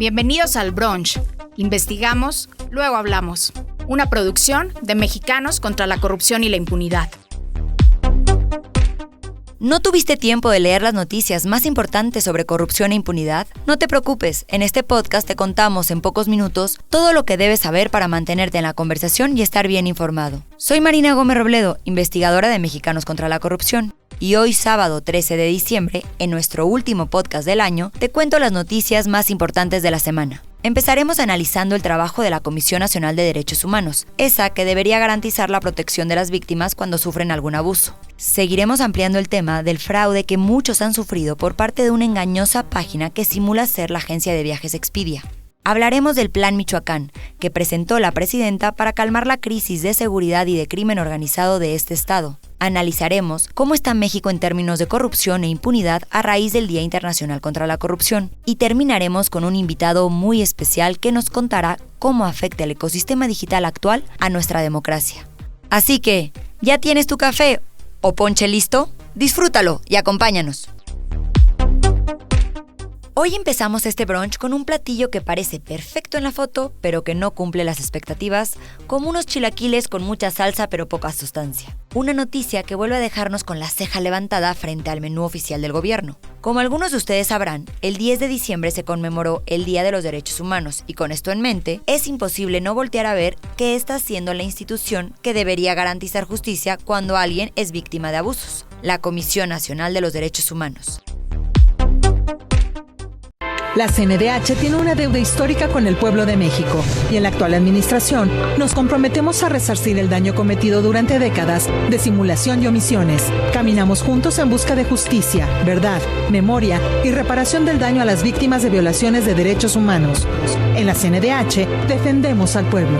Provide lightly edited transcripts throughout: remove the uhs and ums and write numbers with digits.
Bienvenidos al Brunch. Investigamos, luego hablamos. Una producción de Mexicanos contra la Corrupción y la Impunidad. ¿No tuviste tiempo de leer las noticias más importantes sobre corrupción e impunidad? No te preocupes, en este podcast te contamos en pocos minutos todo lo que debes saber para mantenerte en la conversación y estar bien informado. Soy Marina Gómez Robledo, investigadora de Mexicanos contra la Corrupción. Y hoy, sábado 13 de diciembre, en nuestro último podcast del año, te cuento las noticias más importantes de la semana. Empezaremos analizando el trabajo de la Comisión Nacional de Derechos Humanos, esa que debería garantizar la protección de las víctimas cuando sufren algún abuso. Seguiremos ampliando el tema del fraude que muchos han sufrido por parte de una engañosa página que simula ser la agencia de viajes Expedia. Hablaremos del Plan Michoacán, que presentó la presidenta para calmar la crisis de seguridad y de crimen organizado de este estado. Analizaremos cómo está México en términos de corrupción e impunidad a raíz del Día Internacional contra la Corrupción. Y terminaremos con un invitado muy especial que nos contará cómo afecta el ecosistema digital actual a nuestra democracia. Así que, ¿ya tienes tu café o ponche listo? Disfrútalo y acompáñanos. Hoy empezamos este brunch con un platillo que parece perfecto en la foto, pero que no cumple las expectativas, como unos chilaquiles con mucha salsa pero poca sustancia. Una noticia que vuelve a dejarnos con la ceja levantada frente al menú oficial del gobierno. Como algunos de ustedes sabrán, el 10 de diciembre se conmemoró el Día de los Derechos Humanos y con esto en mente, es imposible no voltear a ver qué está haciendo la institución que debería garantizar justicia cuando alguien es víctima de abusos, la Comisión Nacional de los Derechos Humanos. La CNDH tiene una deuda histórica con el pueblo de México y en la actual administración nos comprometemos a resarcir el daño cometido durante décadas de simulación y omisiones. Caminamos juntos en busca de justicia, verdad, memoria y reparación del daño a las víctimas de violaciones de derechos humanos. En la CNDH defendemos al pueblo.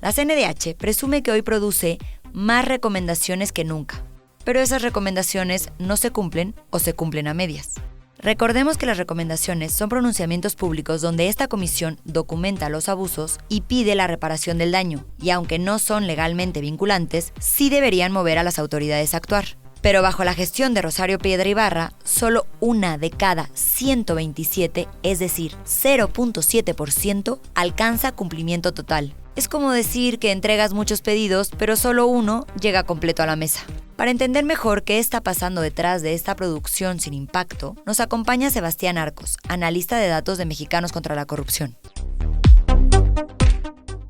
La CNDH presume que hoy produce más recomendaciones que nunca. Pero esas recomendaciones no se cumplen o se cumplen a medias. Recordemos que las recomendaciones son pronunciamientos públicos donde esta comisión documenta los abusos y pide la reparación del daño, y aunque no son legalmente vinculantes, sí deberían mover a las autoridades a actuar. Pero bajo la gestión de Rosario Piedra Ibarra, solo una de cada 127, es decir, 0.7%, alcanza cumplimiento total. Es como decir que entregas muchos pedidos, pero solo uno llega completo a la mesa. Para entender mejor qué está pasando detrás de esta producción sin impacto, nos acompaña Sebastián Arcos, analista de datos de Mexicanos contra la Corrupción.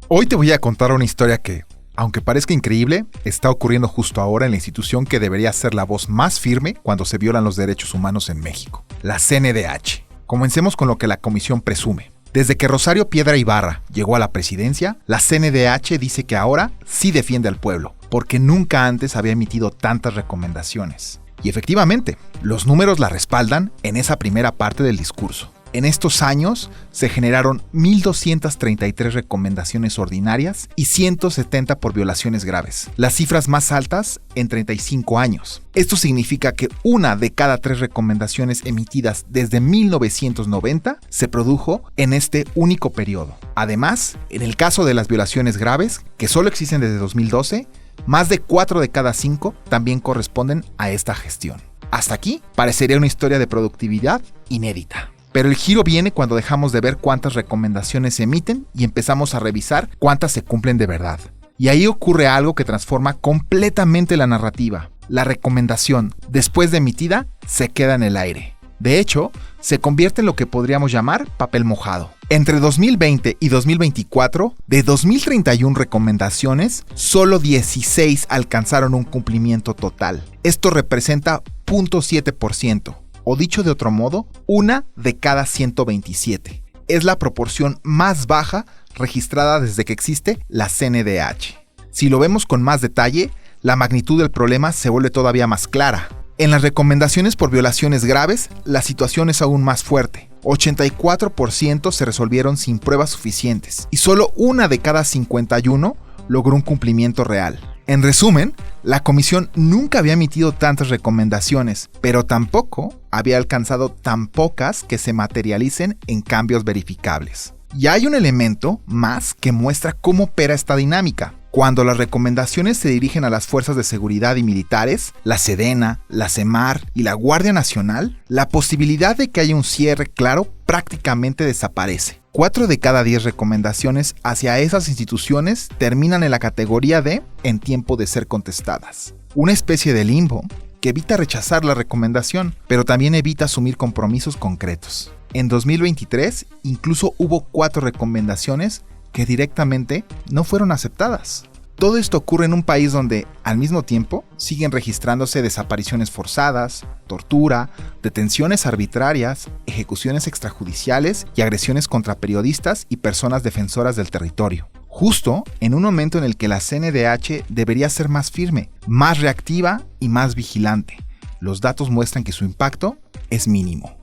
Hoy te voy a contar una historia que, aunque parezca increíble, está ocurriendo justo ahora en la institución que debería ser la voz más firme cuando se violan los derechos humanos en México, la CNDH. Comencemos con lo que la comisión presume. Desde que Rosario Piedra Ibarra llegó a la presidencia, la CNDH dice que ahora sí defiende al pueblo, porque nunca antes había emitido tantas recomendaciones. Y efectivamente, los números la respaldan en esa primera parte del discurso. En estos años se generaron 1,233 recomendaciones ordinarias y 170 por violaciones graves, las cifras más altas en 35 años. Esto significa que una de cada 3 recomendaciones emitidas desde 1990 se produjo en este único periodo. Además, en el caso de las violaciones graves, que solo existen desde 2012, más de 4 de cada 5 también corresponden a esta gestión. Hasta aquí parecería una historia de productividad inédita. Pero el giro viene cuando dejamos de ver cuántas recomendaciones se emiten y empezamos a revisar cuántas se cumplen de verdad. Y ahí ocurre algo que transforma completamente la narrativa. La recomendación, después de emitida, se queda en el aire. De hecho, se convierte en lo que podríamos llamar papel mojado. Entre 2020 y 2024, de 2,031 recomendaciones, solo 16 alcanzaron un cumplimiento total. Esto representa 0.7%. O dicho de otro modo, una de cada 127. Es la proporción más baja registrada desde que existe la CNDH. Si lo vemos con más detalle, la magnitud del problema se vuelve todavía más clara. En las recomendaciones por violaciones graves, la situación es aún más fuerte. 84% se resolvieron sin pruebas suficientes y solo una de cada 51 logró un cumplimiento real. En resumen, la comisión nunca había emitido tantas recomendaciones, pero tampoco había alcanzado tan pocas que se materialicen en cambios verificables. Y hay un elemento más que muestra cómo opera esta dinámica. Cuando las recomendaciones se dirigen a las fuerzas de seguridad y militares, la Sedena, la Semar y la Guardia Nacional, la posibilidad de que haya un cierre claro prácticamente desaparece. 4 de cada 10 recomendaciones hacia esas instituciones terminan en la categoría de en tiempo de ser contestadas. Una especie de limbo que evita rechazar la recomendación, pero también evita asumir compromisos concretos. En 2023, incluso hubo 4 recomendaciones que directamente no fueron aceptadas. Todo esto ocurre en un país donde, al mismo tiempo, siguen registrándose desapariciones forzadas, tortura, detenciones arbitrarias, ejecuciones extrajudiciales y agresiones contra periodistas y personas defensoras del territorio. Justo en un momento en el que la CNDH debería ser más firme, más reactiva y más vigilante. Los datos muestran que su impacto es mínimo.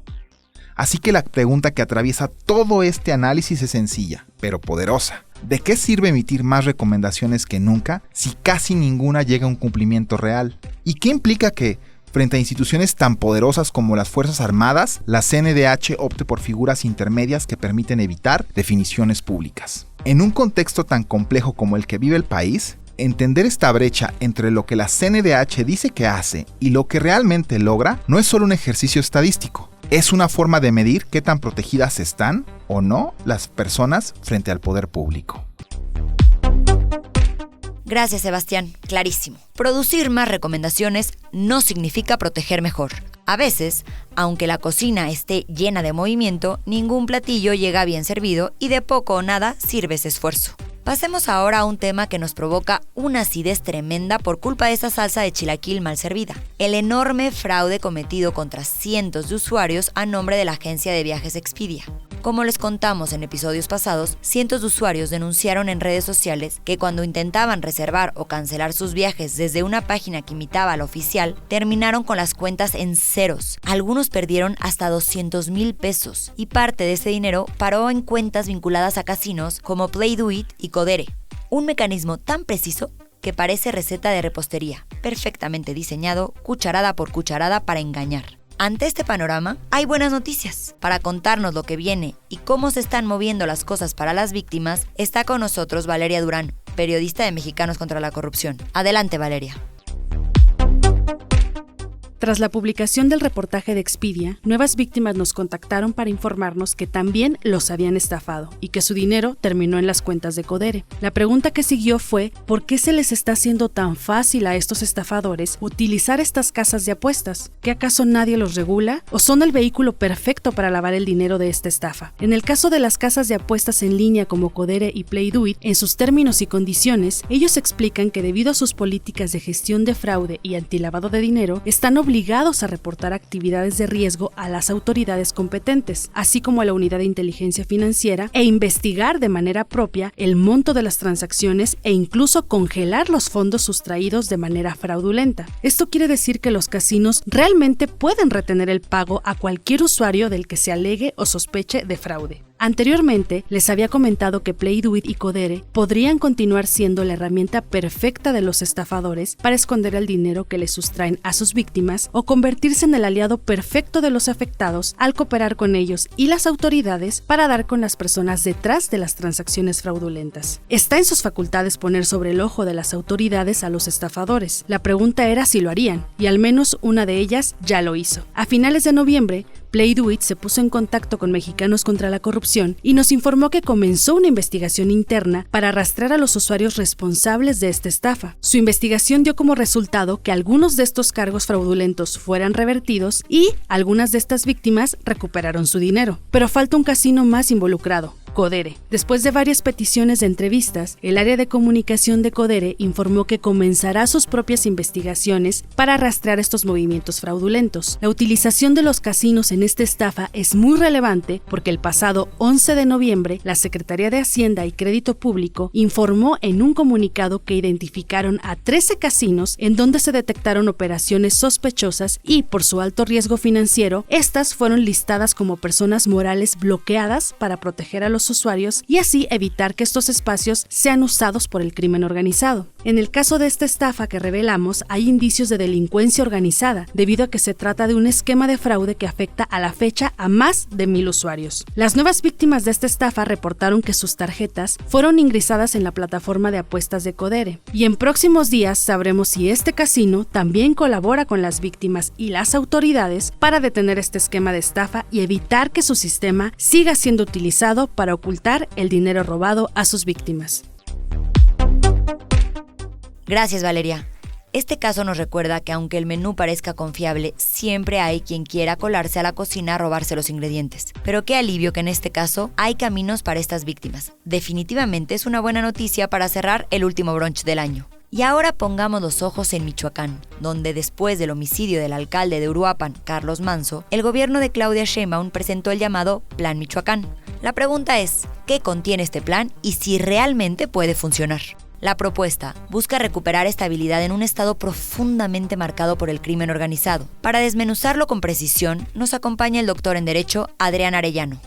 Así que la pregunta que atraviesa todo este análisis es sencilla, pero poderosa. ¿De qué sirve emitir más recomendaciones que nunca si casi ninguna llega a un cumplimiento real? ¿Y qué implica que, frente a instituciones tan poderosas como las Fuerzas Armadas, la CNDH opte por figuras intermedias que permiten evitar definiciones públicas? En un contexto tan complejo como el que vive el país, entender esta brecha entre lo que la CNDH dice que hace y lo que realmente logra no es solo un ejercicio estadístico. Es una forma de medir qué tan protegidas están o no las personas frente al poder público. Gracias, Sebastián. Clarísimo. Producir más recomendaciones no significa proteger mejor. A veces, aunque la cocina esté llena de movimiento, ningún platillo llega bien servido y de poco o nada sirve ese esfuerzo. Pasemos ahora a un tema que nos provoca una acidez tremenda por culpa de esa salsa de chilaquil mal servida. El enorme fraude cometido contra cientos de usuarios a nombre de la agencia de viajes Expedia. Como les contamos en episodios pasados, cientos de usuarios denunciaron en redes sociales que cuando intentaban reservar o cancelar sus viajes desde una página que imitaba a la oficial, terminaron con las cuentas en ceros. Algunos perdieron hasta 200,000 pesos y parte de ese dinero paró en cuentas vinculadas a casinos como Play Do It y Codere. Un mecanismo tan preciso que parece receta de repostería, perfectamente diseñado, cucharada por cucharada para engañar. Ante este panorama, hay buenas noticias. Para contarnos lo que viene y cómo se están moviendo las cosas para las víctimas, está con nosotros Valeria Durán, periodista de Mexicanos contra la Corrupción. Adelante, Valeria. Tras la publicación del reportaje de Expedia, nuevas víctimas nos contactaron para informarnos que también los habían estafado y que su dinero terminó en las cuentas de Codere. La pregunta que siguió fue, ¿por qué se les está haciendo tan fácil a estos estafadores utilizar estas casas de apuestas? ¿Que acaso nadie los regula? ¿O son el vehículo perfecto para lavar el dinero de esta estafa? En el caso de las casas de apuestas en línea como Codere y Play Do It, en sus términos y condiciones, ellos explican que debido a sus políticas de gestión de fraude y antilavado de dinero, están obligados a reportar actividades de riesgo a las autoridades competentes, así como a la unidad de inteligencia financiera, e investigar de manera propia el monto de las transacciones e incluso congelar los fondos sustraídos de manera fraudulenta. Esto quiere decir que los casinos realmente pueden retener el pago a cualquier usuario del que se alegue o sospeche de fraude. Anteriormente, les había comentado que Play Do It y Codere podrían continuar siendo la herramienta perfecta de los estafadores para esconder el dinero que les sustraen a sus víctimas o convertirse en el aliado perfecto de los afectados al cooperar con ellos y las autoridades para dar con las personas detrás de las transacciones fraudulentas. Está en sus facultades poner sobre el ojo de las autoridades a los estafadores. La pregunta era si lo harían, y al menos una de ellas ya lo hizo. A finales de noviembre, Play Do It se puso en contacto con Mexicanos contra la Corrupción y nos informó que comenzó una investigación interna para rastrear a los usuarios responsables de esta estafa. Su investigación dio como resultado que algunos de estos cargos fraudulentos fueran revertidos y algunas de estas víctimas recuperaron su dinero. Pero falta un casino más involucrado: Codere. Después de varias peticiones de entrevistas, el área de comunicación de Codere informó que comenzará sus propias investigaciones para rastrear estos movimientos fraudulentos. La utilización de los casinos en esta estafa es muy relevante porque el pasado 11 de noviembre, la Secretaría de Hacienda y Crédito Público informó en un comunicado que identificaron a 13 casinos en donde se detectaron operaciones sospechosas y, por su alto riesgo financiero, estas fueron listadas como personas morales bloqueadas para proteger a los los usuarios y así evitar que estos espacios sean usados por el crimen organizado. En el caso de esta estafa que revelamos, hay indicios de delincuencia organizada, debido a que se trata de un esquema de fraude que afecta a la fecha a más de 1,000 usuarios. Las nuevas víctimas de esta estafa reportaron que sus tarjetas fueron ingresadas en la plataforma de apuestas de Codere, y en próximos días sabremos si este casino también colabora con las víctimas y las autoridades para detener este esquema de estafa y evitar que su sistema siga siendo utilizado para ocultar el dinero robado a sus víctimas. Gracias, Valeria. Este caso nos recuerda que aunque el menú parezca confiable, siempre hay quien quiera colarse a la cocina a robarse los ingredientes. Pero qué alivio que en este caso hay caminos para estas víctimas. Definitivamente es una buena noticia para cerrar el último brunch del año. Y ahora pongamos los ojos en Michoacán, donde después del homicidio del alcalde de Uruapan, Carlos Manso, el gobierno de Claudia Sheinbaum presentó el llamado Plan Michoacán. La pregunta es, ¿qué contiene este plan y si realmente puede funcionar? La propuesta busca recuperar estabilidad en un estado profundamente marcado por el crimen organizado. Para desmenuzarlo con precisión, nos acompaña el doctor en Derecho, Adrián Arellano.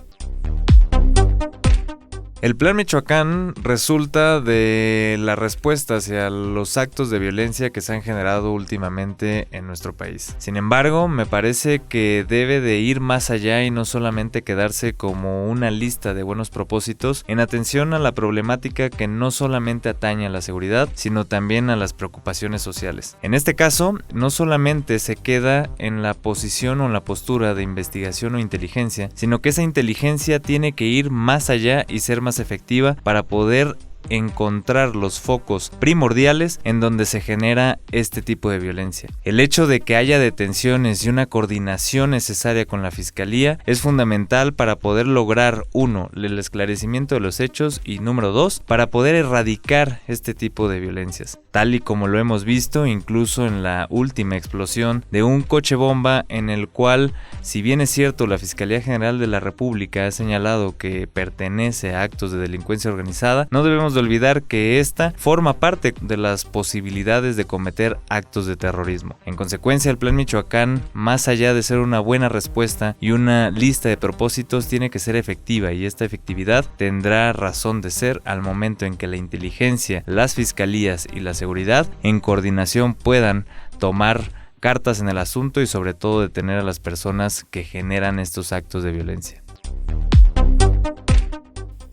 El Plan Michoacán resulta de la respuesta hacia los actos de violencia que se han generado últimamente en nuestro país. Sin embargo, me parece que debe de ir más allá y no solamente quedarse como una lista de buenos propósitos en atención a la problemática que no solamente atañe a la seguridad, sino también a las preocupaciones sociales. En este caso, no solamente se queda en la posición o en la postura de investigación o inteligencia, sino que esa inteligencia tiene que ir más allá y ser más efectiva para poder encontrar los focos primordiales en donde se genera este tipo de violencia. El hecho de que haya detenciones y una coordinación necesaria con la fiscalía es fundamental para poder lograr, 1, el esclarecimiento de los hechos y número 2, para poder erradicar este tipo de violencias, tal y como lo hemos visto incluso en la última explosión de un coche bomba en el cual, si bien es cierto, la Fiscalía General de la República ha señalado que pertenece a actos de delincuencia organizada, no debemos de olvidar que esta forma parte de las posibilidades de cometer actos de terrorismo. En consecuencia, el Plan Michoacán, más allá de ser una buena respuesta y una lista de propósitos, tiene que ser efectiva, y esta efectividad tendrá razón de ser al momento en que la inteligencia, las fiscalías y la seguridad en coordinación puedan tomar cartas en el asunto y sobre todo detener a las personas que generan estos actos de violencia.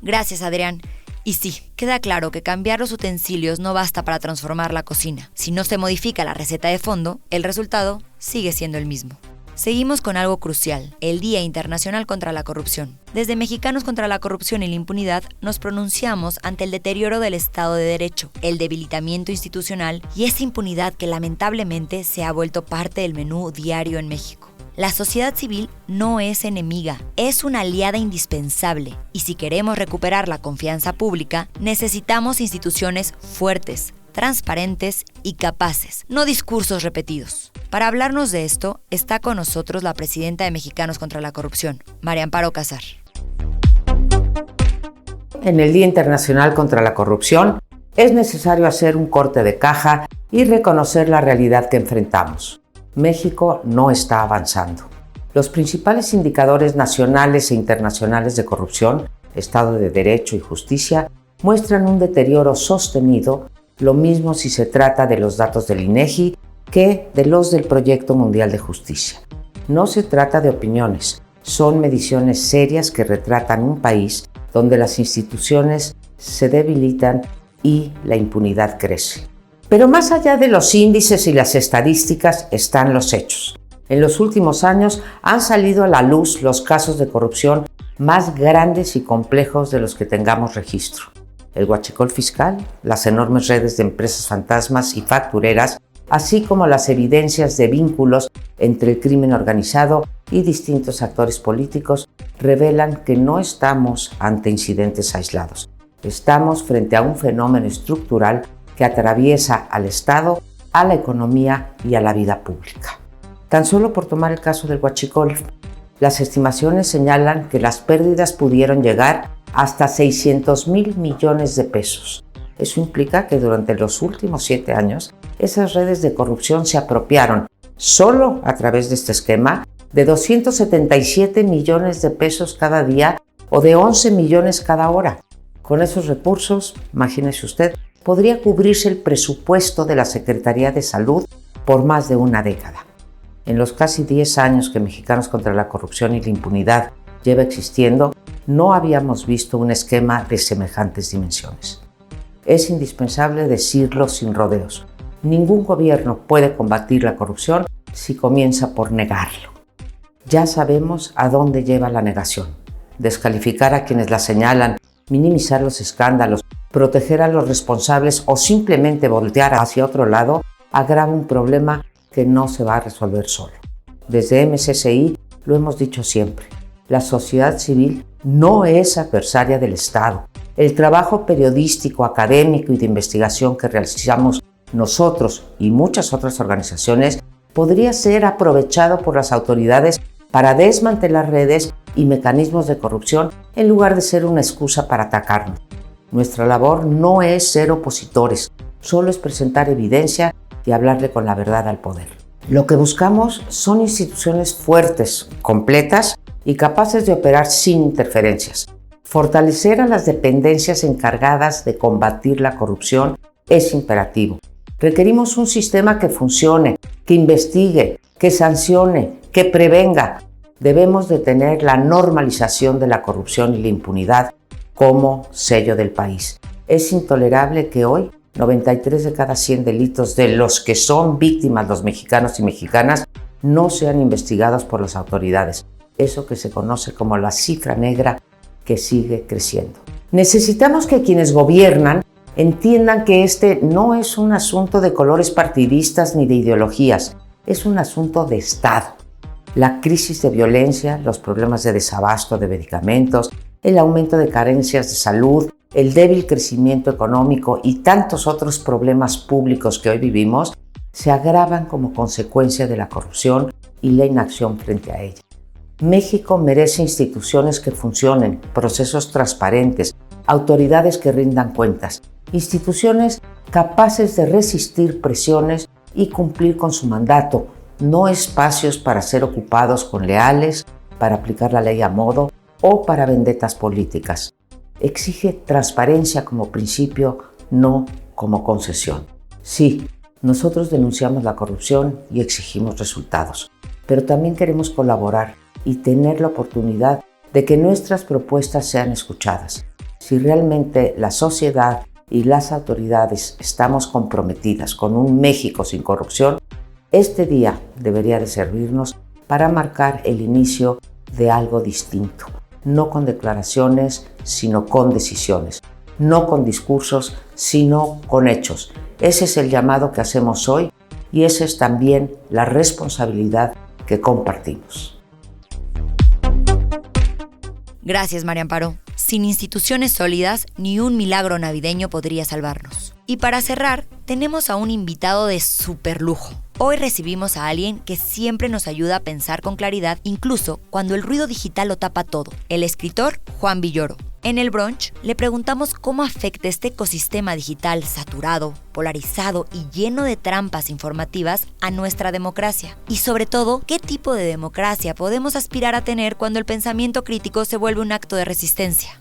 Gracias, Adrián. Y sí, queda claro que cambiar los utensilios no basta para transformar la cocina. Si no se modifica la receta de fondo, el resultado sigue siendo el mismo. Seguimos con algo crucial, el Día Internacional contra la Corrupción. Desde Mexicanos contra la Corrupción y la Impunidad nos pronunciamos ante el deterioro del Estado de Derecho, el debilitamiento institucional y esa impunidad que lamentablemente se ha vuelto parte del menú diario en México. La sociedad civil no es enemiga, es una aliada indispensable. Y si queremos recuperar la confianza pública, necesitamos instituciones fuertes, transparentes y capaces, no discursos repetidos. Para hablarnos de esto, está con nosotros la presidenta de Mexicanos contra la Corrupción, María Amparo Casar. En el Día Internacional contra la Corrupción, es necesario hacer un corte de caja y reconocer la realidad que enfrentamos. México no está avanzando. Los principales indicadores nacionales e internacionales de corrupción, Estado de Derecho y Justicia, muestran un deterioro sostenido, lo mismo si se trata de los datos del INEGI que de los del Proyecto Mundial de Justicia. No se trata de opiniones, son mediciones serias que retratan un país donde las instituciones se debilitan y la impunidad crece. Pero más allá de los índices y las estadísticas están los hechos. En los últimos años han salido a la luz los casos de corrupción más grandes y complejos de los que tengamos registro. El huachicol fiscal, las enormes redes de empresas fantasmas y factureras, así como las evidencias de vínculos entre el crimen organizado y distintos actores políticos, revelan que no estamos ante incidentes aislados. Estamos frente a un fenómeno estructural que atraviesa al Estado, a la economía y a la vida pública. Tan solo por tomar el caso del huachicol, las estimaciones señalan que las pérdidas pudieron llegar hasta 600,000 millones de pesos. Eso implica que durante los últimos 7 años, esas redes de corrupción se apropiaron, solo a través de este esquema, de 277 millones de pesos cada día o de 11 millones cada hora. Con esos recursos, imagínese usted, podría cubrirse el presupuesto de la Secretaría de Salud por más de una década. En los casi 10 años que Mexicanos contra la Corrupción y la Impunidad lleva existiendo, no habíamos visto un esquema de semejantes dimensiones. Es indispensable decirlo sin rodeos. Ningún gobierno puede combatir la corrupción si comienza por negarlo. Ya sabemos a dónde lleva la negación. Descalificar a quienes la señalan, minimizar los escándalos, proteger a los responsables o simplemente voltear hacia otro lado agrava un problema que no se va a resolver solo. Desde MCCI lo hemos dicho siempre. La sociedad civil no es adversaria del Estado. El trabajo periodístico, académico y de investigación que realizamos nosotros y muchas otras organizaciones podría ser aprovechado por las autoridades para desmantelar redes y mecanismos de corrupción en lugar de ser una excusa para atacarnos. Nuestra labor no es ser opositores, solo es presentar evidencia y hablarle con la verdad al poder. Lo que buscamos son instituciones fuertes, completas y capaces de operar sin interferencias. Fortalecer a las dependencias encargadas de combatir la corrupción es imperativo. Requerimos un sistema que funcione, que investigue, que sancione, que prevenga. Debemos de tener la normalización de la corrupción y la impunidad como sello del país. Es intolerable que hoy 93 de cada 100 delitos de los que son víctimas los mexicanos y mexicanas no sean investigados por las autoridades. Eso que se conoce como la cifra negra que sigue creciendo. Necesitamos que quienes gobiernan entiendan que este no es un asunto de colores partidistas ni de ideologías, es un asunto de Estado. La crisis de violencia, los problemas de desabasto de medicamentos, el aumento de carencias de salud, el débil crecimiento económico y tantos otros problemas públicos que hoy vivimos se agravan como consecuencia de la corrupción y la inacción frente a ella. México merece instituciones que funcionen, procesos transparentes, autoridades que rindan cuentas, instituciones capaces de resistir presiones y cumplir con su mandato, no espacios para ser ocupados con leales, para aplicar la ley a modo o para vendetas políticas. Exige transparencia como principio, no como concesión. Sí, nosotros denunciamos la corrupción y exigimos resultados, pero también queremos colaborar y tener la oportunidad de que nuestras propuestas sean escuchadas. Si realmente la sociedad y las autoridades estamos comprometidas con un México sin corrupción, este día debería de servirnos para marcar el inicio de algo distinto, no con declaraciones, sino con decisiones, no con discursos, sino con hechos. Ese es el llamado que hacemos hoy y esa es también la responsabilidad que compartimos. Gracias, María Amparo. Sin instituciones sólidas, ni un milagro navideño podría salvarnos. Y para cerrar, tenemos a un invitado de súper lujo. Hoy recibimos a alguien que siempre nos ayuda a pensar con claridad, incluso cuando el ruido digital lo tapa todo. El escritor Juan Villoro. En el brunch le preguntamos cómo afecta este ecosistema digital saturado, polarizado y lleno de trampas informativas a nuestra democracia. Y sobre todo, ¿qué tipo de democracia podemos aspirar a tener cuando el pensamiento crítico se vuelve un acto de resistencia?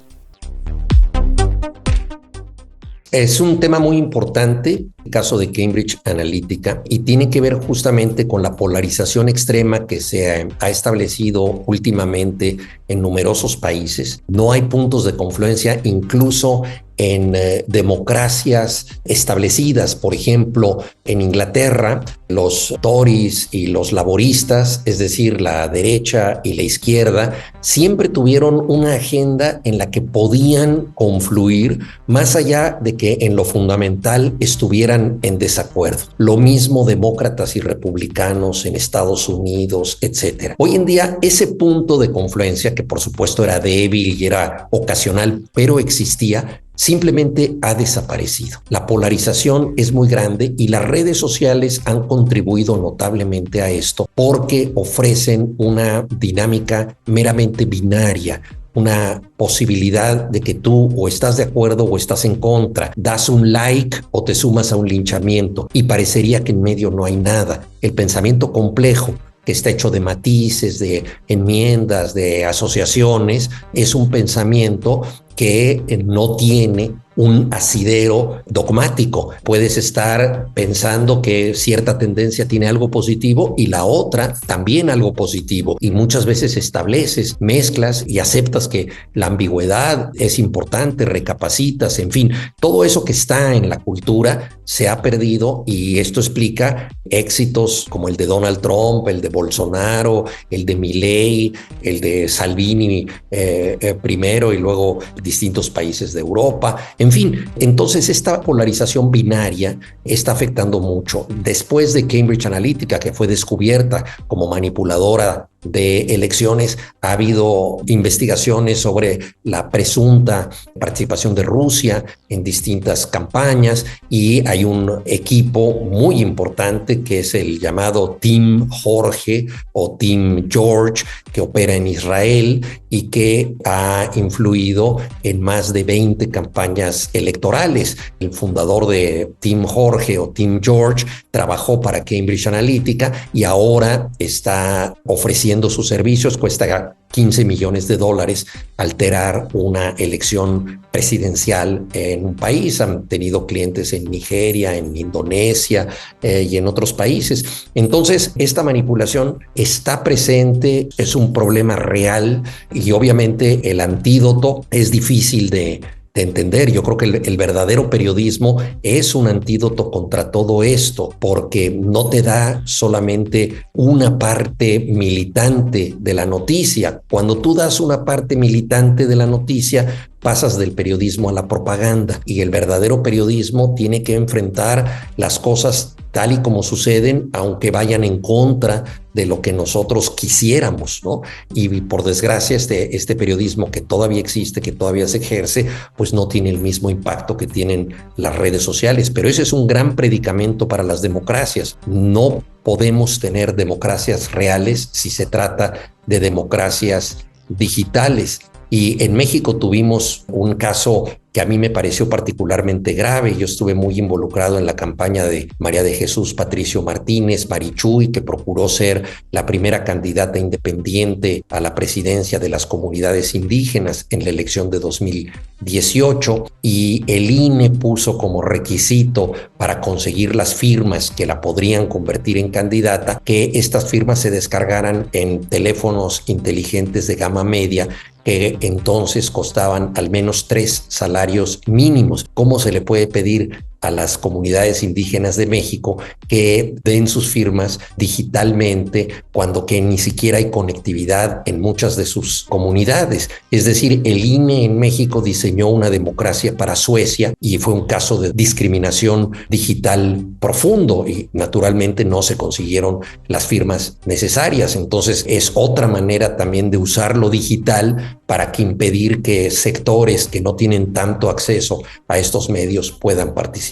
Es un tema muy importante, el caso de Cambridge Analytica, y tiene que ver justamente con la polarización extrema que se ha establecido últimamente en numerosos países. No hay puntos de confluencia incluso en democracias establecidas. Por ejemplo, en Inglaterra, los Tories y los laboristas, es decir, la derecha y la izquierda, siempre tuvieron una agenda en la que podían confluir más allá de que en lo fundamental estuvieran en desacuerdo. Lo mismo demócratas y republicanos en Estados Unidos, etc. Hoy en día, ese punto de confluencia, que por supuesto era débil y era ocasional, pero existía, simplemente ha desaparecido. La polarización es muy grande y las redes sociales han contribuido notablemente a esto porque ofrecen una dinámica meramente binaria, una posibilidad de que tú o estás de acuerdo o estás en contra, das un like o te sumas a un linchamiento y parecería que en medio no hay nada. El pensamiento complejo que está hecho de matices, de enmiendas, de asociaciones, es un pensamiento que no tiene un asidero dogmático. Puedes estar pensando que cierta tendencia tiene algo positivo y la otra también algo positivo. Y muchas veces estableces, mezclas y aceptas que la ambigüedad es importante, recapacitas, en fin, todo eso que está en la cultura se ha perdido y esto explica éxitos como el de Donald Trump, el de Bolsonaro, el de Milei, el de Salvini primero y luego distintos países de Europa. En fin, entonces esta polarización binaria está afectando mucho. Después de Cambridge Analytica, que fue descubierta como manipuladora de elecciones, ha habido investigaciones sobre la presunta participación de Rusia en distintas campañas y hay un equipo muy importante que es el llamado Team Jorge o Team George, que opera en Israel y que ha influido en más de 20 campañas electorales. El fundador de Team Jorge o Team George trabajó para Cambridge Analytica y ahora está ofreciendo sus servicios. Cuesta $15 millones alterar una elección presidencial en un país. Han tenido clientes en Nigeria, en Indonesia y en otros países. Entonces, esta manipulación está presente, es un problema real y obviamente el antídoto es difícil de entender. Yo creo que el verdadero periodismo es un antídoto contra todo esto, porque no te da solamente una parte militante de la noticia. Cuando tú das una parte militante de la noticia, pasas del periodismo a la propaganda, y el verdadero periodismo tiene que enfrentar las cosas tal y como suceden, aunque vayan en contra de lo que nosotros quisiéramos, ¿no? Y por desgracia este periodismo que todavía existe, que todavía se ejerce, pues no tiene el mismo impacto que tienen las redes sociales. Pero ese es un gran predicamento para las democracias. No podemos tener democracias reales si se trata de democracias digitales. Y en México tuvimos un caso que a mí me pareció particularmente grave. Yo estuve muy involucrado en la campaña de María de Jesús Patricio Martínez, Marichuy, que procuró ser la primera candidata independiente a la presidencia de las comunidades indígenas en la elección de 2018, y el INE puso como requisito para conseguir las firmas que la podrían convertir en candidata, que estas firmas se descargaran en teléfonos inteligentes de gama media, que entonces costaban al menos 3 salarios mínimos. ¿Cómo se le puede pedir a las comunidades indígenas de México que den sus firmas digitalmente cuando que ni siquiera hay conectividad en muchas de sus comunidades? Es decir, el INE en México diseñó una democracia para Suecia y fue un caso de discriminación digital profundo, y naturalmente no se consiguieron las firmas necesarias. Entonces es otra manera también de usar lo digital para que impedir que sectores que no tienen tanto acceso a estos medios puedan participar.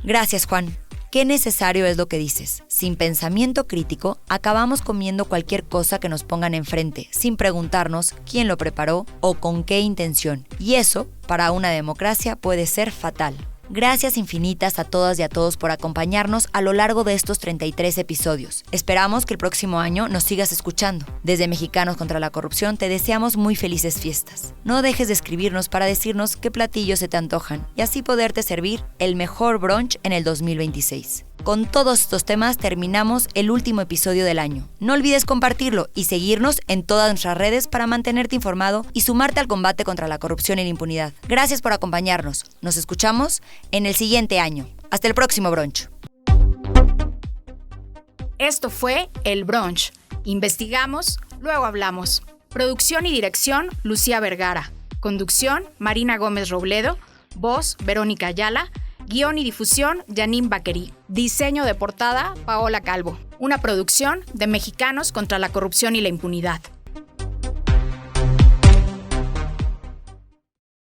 Gracias, Juan. Qué necesario es lo que dices. Sin pensamiento crítico, acabamos comiendo cualquier cosa que nos pongan enfrente, sin preguntarnos quién lo preparó o con qué intención. Y eso, para una democracia, puede ser fatal. Gracias infinitas a todas y a todos por acompañarnos a lo largo de estos 33 episodios. Esperamos que el próximo año nos sigas escuchando. Desde Mexicanos contra la Corrupción te deseamos muy felices fiestas. No dejes de escribirnos para decirnos qué platillos se te antojan y así poderte servir el mejor brunch en el 2026. Con todos estos temas terminamos el último episodio del año. No olvides compartirlo y seguirnos en todas nuestras redes para mantenerte informado y sumarte al combate contra la corrupción y la impunidad. Gracias por acompañarnos. Nos escuchamos en el siguiente año. Hasta el próximo brunch. Esto fue El Brunch. Investigamos, luego hablamos. Producción y dirección, Lucía Vergara. Conducción, Marina Gómez Robledo. Voz, Verónica Ayala. Guión y difusión, Janine Baquerí. Diseño de portada, Paola Calvo. Una producción de Mexicanos contra la Corrupción y la Impunidad.